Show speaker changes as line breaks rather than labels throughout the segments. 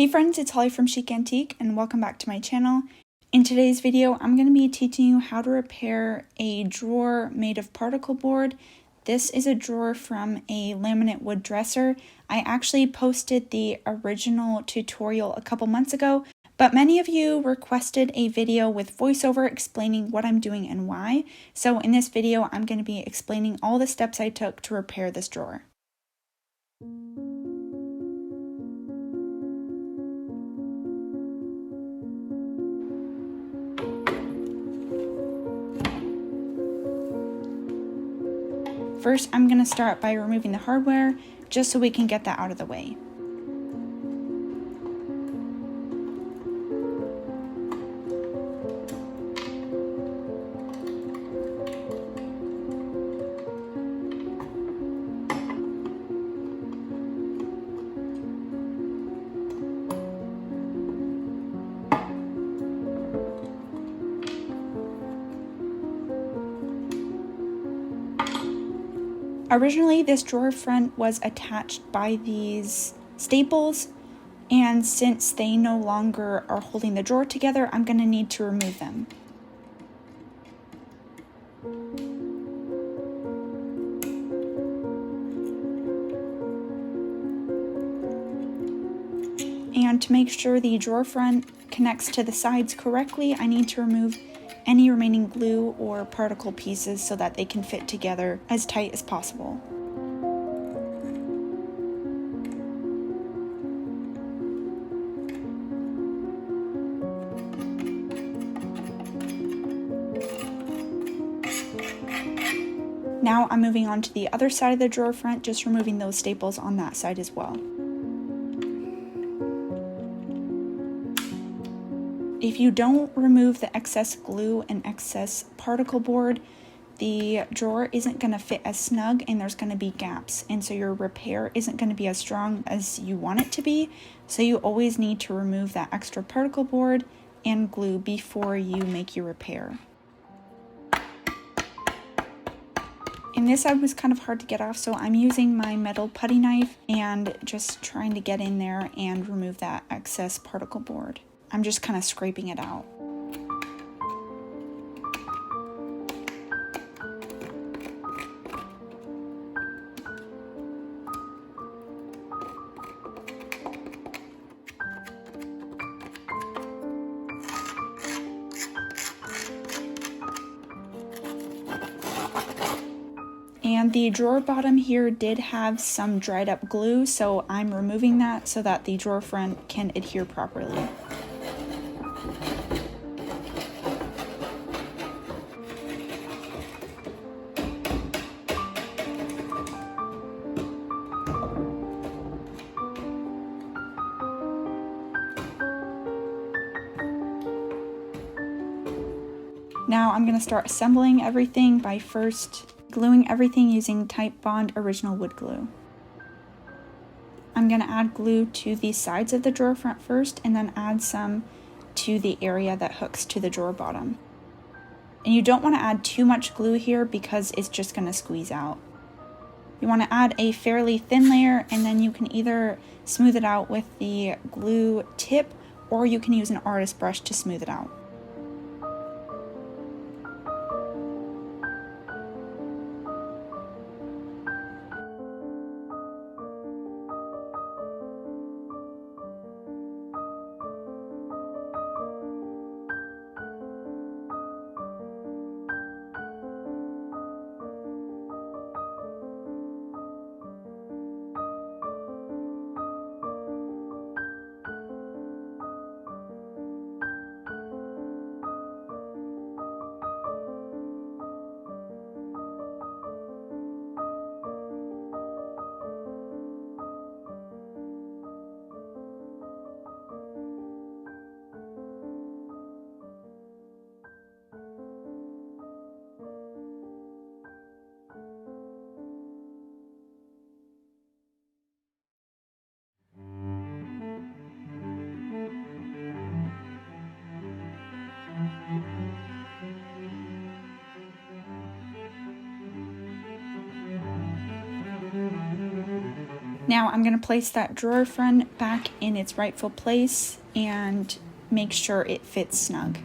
Hey friends, it's Holly from Chic Antique and welcome back to my channel. In today's video, I'm going to be teaching you how to repair a drawer made of particle board. This is a drawer from a laminate wood dresser. I actually posted the original tutorial a couple months ago, but many of you requested a video with voiceover explaining what I'm doing and why. So in this video, I'm going to be explaining all the steps I took to repair this drawer. First, I'm going to start by removing the hardware, just so we can get that out of the way. Originally, this drawer front was attached by these staples, and since they no longer are holding the drawer together, I'm going to need to remove them. And to make sure the drawer front connects to the sides correctly, I need to remove any remaining glue or particle pieces so that they can fit together as tight as possible. Now I'm moving on to the other side of the drawer front, just removing those staples on that side as well. If you don't remove the excess glue and excess particle board, the drawer isn't going to fit as snug and there's going to be gaps, and so your repair isn't going to be as strong as you want it to be. So you always need to remove that extra particle board and glue before you make your repair. And this side was kind of hard to get off, so I'm using my metal putty knife and just trying to get in there and remove that excess particle board. I'm just kind of scraping it out. And the drawer bottom here did have some dried up glue, so I'm removing that so that the drawer front can adhere properly. Now I'm going to start assembling everything by first gluing everything using Titebond original wood glue. I'm going to add glue to the sides of the drawer front first and then add some to the area that hooks to the drawer bottom. And you don't want to add too much glue here because it's just going to squeeze out. You want to add a fairly thin layer, and then you can either smooth it out with the glue tip or you can use an artist brush to smooth it out. Now I'm going to place that drawer front back in its rightful place and make sure it fits snug.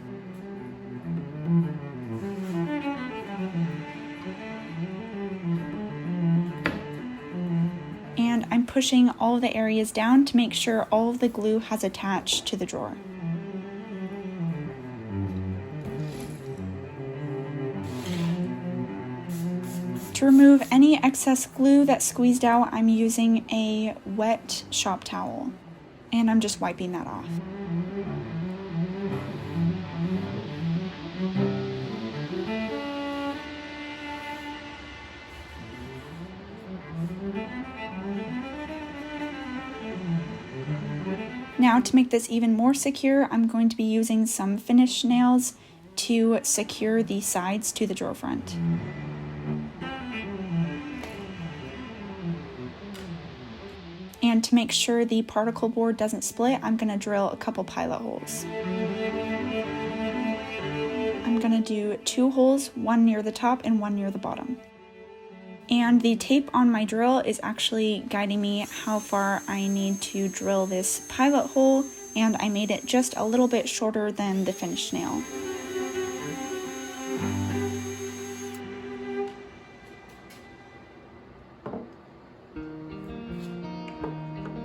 And I'm pushing all of the areas down to make sure all of the glue has attached to the drawer. To remove any excess glue that squeezed out, I'm using a wet shop towel, and I'm just wiping that off. Now, to make this even more secure, I'm going to be using some finish nails to secure the sides to the drawer front. And to make sure the particle board doesn't split, I'm going to drill a couple pilot holes. I'm going to do 2 holes, one near the top and one near the bottom. And the tape on my drill is actually guiding me how far I need to drill this pilot hole, and I made it just a little bit shorter than the finished nail.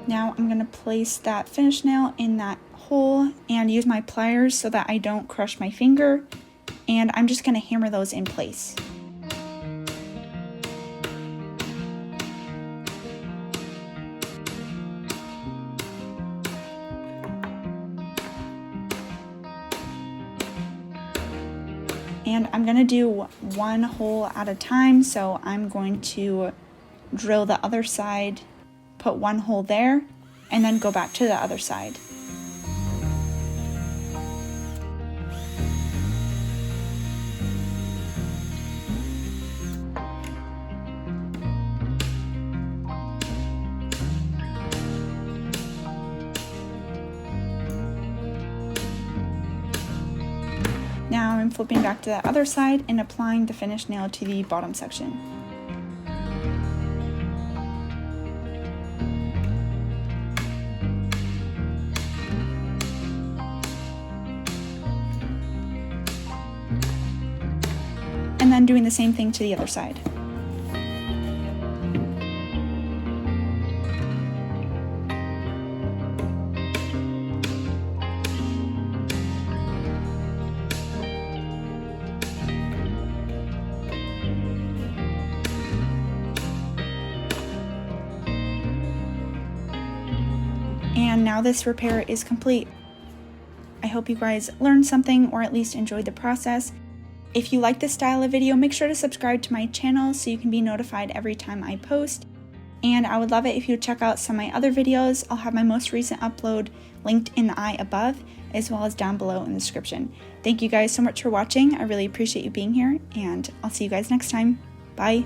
Now I'm going to place that finish nail in that hole and use my pliers so that I don't crush my finger, and I'm just going to hammer those in place. And I'm going to do one hole at a time, so I'm going to drill the other side, put one hole there, and then go back to the other side. Now I'm flipping back to the other side and applying the finished nail to the bottom section. And then doing the same thing to the other side. And now this repair is complete. I hope you guys learned something or at least enjoyed the process. If you like this style of video, make sure to subscribe to my channel so you can be notified every time I post. And I would love it if you would check out some of my other videos. I'll have my most recent upload linked in the eye above, as well as down below in the description. Thank you guys so much for watching. I really appreciate you being here, and I'll see you guys next time. Bye.